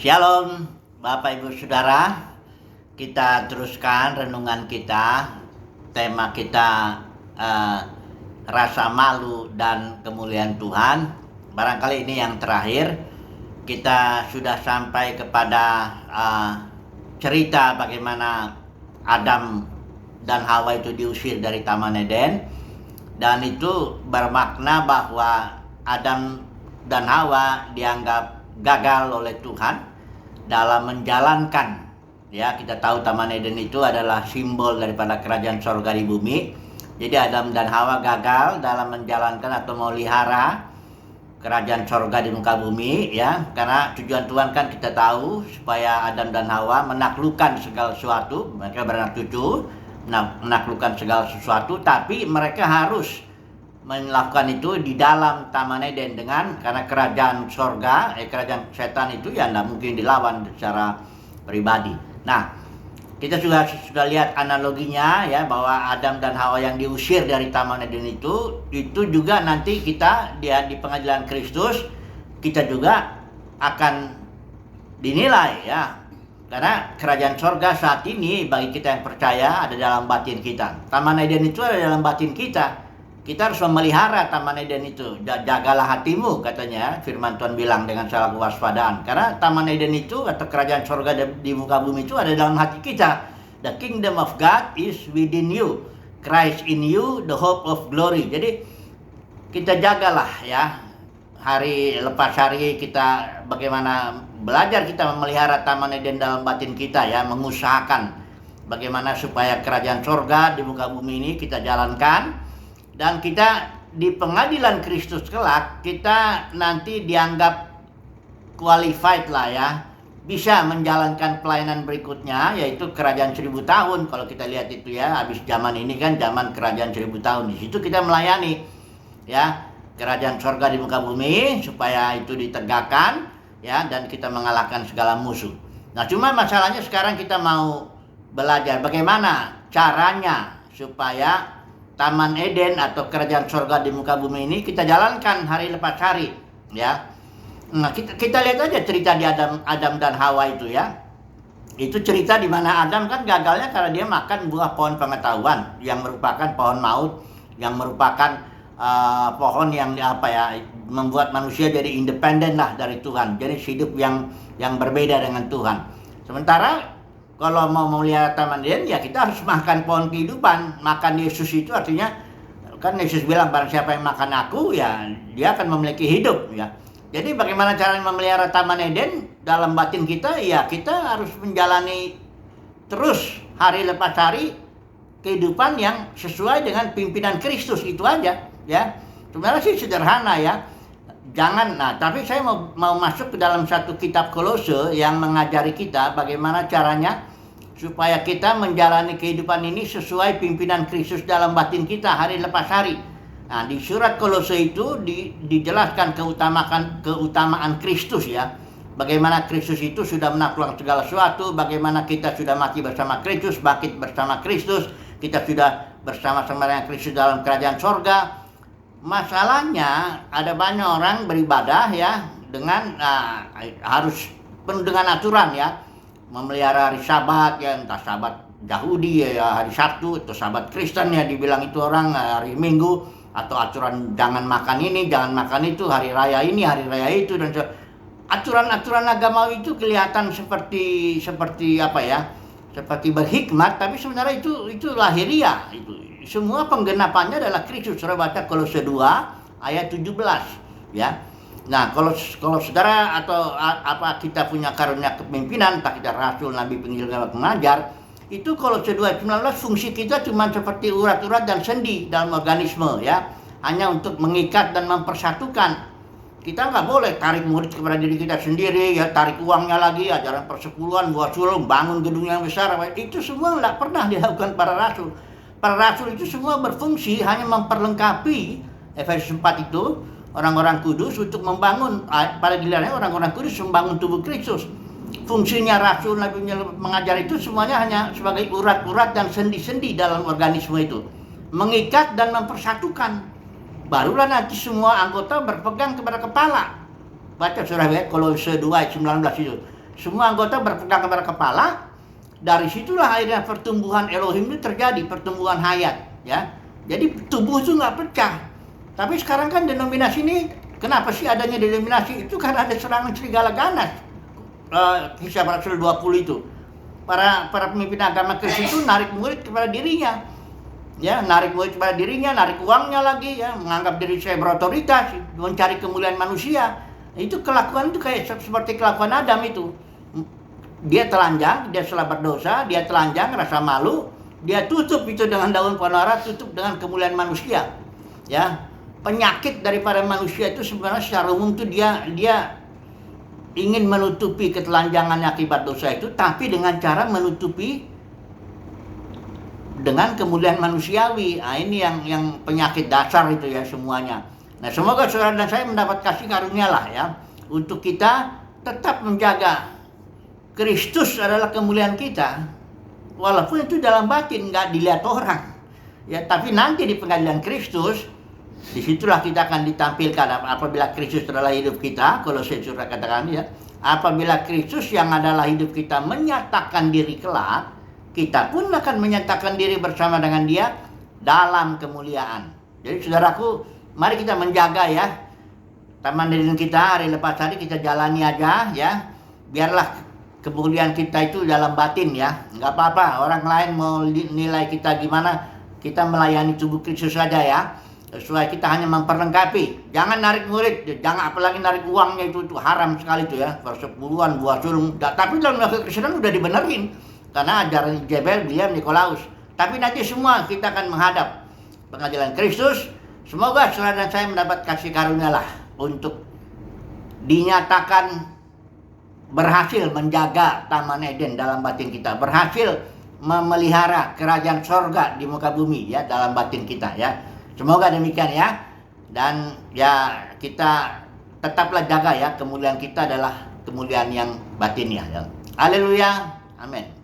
Shalom Bapak Ibu Saudara, kita teruskan renungan kita. Tema kita rasa malu dan kemuliaan Tuhan. Barangkali ini yang terakhir. Kita sudah sampai kepada cerita bagaimana Adam dan Hawa itu diusir dari Taman Eden. Dan itu bermakna bahwa Adam dan Hawa dianggap gagal oleh Tuhan dalam menjalankan, ya, kita tahu Taman Eden itu adalah simbol daripada kerajaan sorga di bumi. Jadi Adam dan Hawa gagal dalam menjalankan atau memelihara kerajaan sorga di muka bumi, ya, karena tujuan Tuhan kan kita tahu supaya Adam dan Hawa menaklukkan segala sesuatu. Mereka beranak cucu, menaklukkan segala sesuatu, tapi mereka harus melakukan itu di dalam Taman Eden karena kerajaan sorga, kerajaan setan itu ya tidak mungkin dilawan secara pribadi. Nah, kita sudah lihat analoginya, ya, bahwa Adam dan Hawa yang diusir dari Taman Eden itu juga nanti kita di pengadilan Kristus kita juga akan dinilai, ya, karena kerajaan sorga saat ini bagi kita yang percaya ada dalam batin kita. Taman Eden itu ada dalam batin kita. Kita harus memelihara Taman Eden itu. Jagalah hatimu, katanya firman Tuhan bilang dengan segala kewaspadaan. Karena Taman Eden itu atau kerajaan sorga di muka bumi itu ada dalam hati kita. The kingdom of God is within you. Christ in you, the hope of glory. Jadi kita jagalah, ya, hari lepas hari kita bagaimana belajar kita memelihara Taman Eden dalam batin kita, ya, mengusahakan bagaimana supaya kerajaan sorga di muka bumi ini kita jalankan. Dan kita di pengadilan Kristus kelak, kita nanti dianggap qualified lah, ya, bisa menjalankan pelayanan berikutnya, yaitu kerajaan 1000 tahun. Kalau kita lihat itu, ya, habis zaman ini kan zaman kerajaan 1000 tahun. Di situ kita melayani, ya, kerajaan sorga di muka bumi supaya itu ditegakkan, ya, dan kita mengalahkan segala musuh. Nah, cuma masalahnya sekarang kita mau belajar bagaimana caranya supaya Taman Eden atau kerajaan sorga di muka bumi ini kita jalankan hari lepas hari, ya. Nah, kita lihat aja cerita di Adam dan Hawa itu, ya. Itu cerita di mana Adam kan gagalnya karena dia makan buah pohon pengetahuan yang merupakan pohon maut, yang merupakan pohon yang membuat manusia jadi independen lah dari Tuhan, jadi hidup yang berbeda dengan Tuhan. Sementara kalau mau memelihara Taman Eden, ya kita harus makan pohon kehidupan. Makan Yesus itu artinya, kan Yesus bilang barang siapa yang makan aku, ya dia akan memiliki hidup, ya. Jadi bagaimana cara memelihara Taman Eden dalam batin kita? Ya kita harus menjalani terus hari lepas hari kehidupan yang sesuai dengan pimpinan Kristus, itu aja, ya. Sebenarnya sih sederhana, ya. Tapi saya mau masuk ke dalam satu kitab Kolose yang mengajari kita bagaimana caranya supaya kita menjalani kehidupan ini sesuai pimpinan Kristus dalam batin kita hari lepas hari. Nah, di surat Kolose itu dijelaskan keutamaan Kristus, ya. Bagaimana Kristus itu sudah menaklukkan segala sesuatu, bagaimana kita sudah mati bersama Kristus, bangkit bersama Kristus, kita sudah bersama-sama dengan Kristus dalam kerajaan sorga. Masalahnya ada banyak orang beribadah, ya, dengan harus penuh dengan aturan, ya, memelihara hari Sabat, ya, entah Sabat Yahudi, ya, hari Sabtu, atau Sabat Kristen, ya, dibilang itu orang hari Minggu, atau aturan jangan makan ini, jangan makan itu, hari raya ini, hari raya itu, dan aturan-aturan agamawi itu kelihatan seperti apa, ya, seperti berhikmat, tapi sebenarnya itu lahiriah itu. Semua penggenapannya adalah Kristus. Saudara baca Kolose 2 ayat 17, ya. Nah, kalau saudara atau kita punya karunia kepemimpinan, entah kita rasul, nabi, penginjil, pengajar, itu Kolose 2 ayat 19 fungsi kita cuma seperti urat-urat dan sendi dalam organisme, ya. Hanya untuk mengikat dan mempersatukan. Kita nggak boleh tarik murid kepada diri kita sendiri, ya, tarik uangnya lagi, ajaran persepuluhan, buat sulung, bangun gedung yang besar. Itu semua nggak pernah dilakukan para rasul. Para rasul itu semua berfungsi hanya memperlengkapi Efesus 4 itu orang-orang kudus untuk membangun, pada gilirannya orang-orang kudus membangun tubuh Kristus. Fungsinya rasul, nabi, mengajar itu semuanya hanya sebagai urat-urat dan sendi-sendi dalam organisme itu, mengikat dan mempersatukan. Barulah nanti semua anggota berpegang kepada kepala. Baca surah Kolose 2 ayat 19 itu. semua anggota berpegang kepada kepala. Dari situlah akhirnya pertumbuhan Elohim itu terjadi, pertumbuhan hayat, ya. Jadi tubuh itu nggak pecah. Tapi sekarang kan denominasi ini, kenapa sih adanya denominasi itu? Karena ada serangan serigala ganas. Kisah Rasul 20 itu. Para pemimpin agama Kristen itu narik murid kepada dirinya. Ya, narik murid kepada dirinya, narik uangnya lagi, ya, menganggap diri saya berotoritas, mencari kemuliaan manusia. Itu kelakuan itu kayak seperti kelakuan Adam itu. Dia telanjang, dia salah berdosa, dia telanjang, rasa malu, dia tutup itu dengan daun ponora, tutup dengan kemuliaan manusia. Ya, penyakit daripada manusia itu sebenarnya secara umum itu dia ingin menutupi ketelanjangannya akibat dosa itu, tapi dengan cara menutupi dengan kemuliaan manusiawi. Nah, ini yang penyakit dasar itu ya semuanya. Nah, semoga saudara dan saya mendapat kasih karunia lah ya, untuk kita tetap menjaga Kristus adalah kemuliaan kita, walaupun itu dalam batin, nggak dilihat orang. Ya, tapi nanti di pengadilan Kristus, disitulah kita akan ditampilkan apabila Kristus adalah hidup kita. Kalau saya sudah katakan ya, apabila Kristus yang adalah hidup kita menyatakan diri kelak, kita pun akan menyatakan diri bersama dengan Dia dalam kemuliaan. Jadi saudaraku, mari kita menjaga ya taman eden kita, hari lepas hari kita jalani aja ya. Biarlah kemuliaan kita itu dalam batin ya. Nggak apa-apa orang lain mau nilai kita gimana, kita melayani tubuh Kristus saja ya. Sesuai, kita hanya memperlengkapi. Jangan narik murid, jangan apalagi narik uangnya, itu haram sekali itu ya. Persepuluhan, buah sulung. Tapi dalam kekristenan udah dibenerin karena ajaran Jebel, Biliam, Nikolaus. Tapi nanti semua kita akan menghadap pengadilan Kristus. Semoga saudara dan saya mendapat kasih karunia lah untuk dinyatakan berhasil menjaga taman Eden dalam batin kita, berhasil memelihara kerajaan sorga di muka bumi ya dalam batin kita ya. Semoga demikian ya. Dan ya kita tetaplah jaga ya, kemuliaan kita adalah kemuliaan yang batin ya. Haleluya. Amin.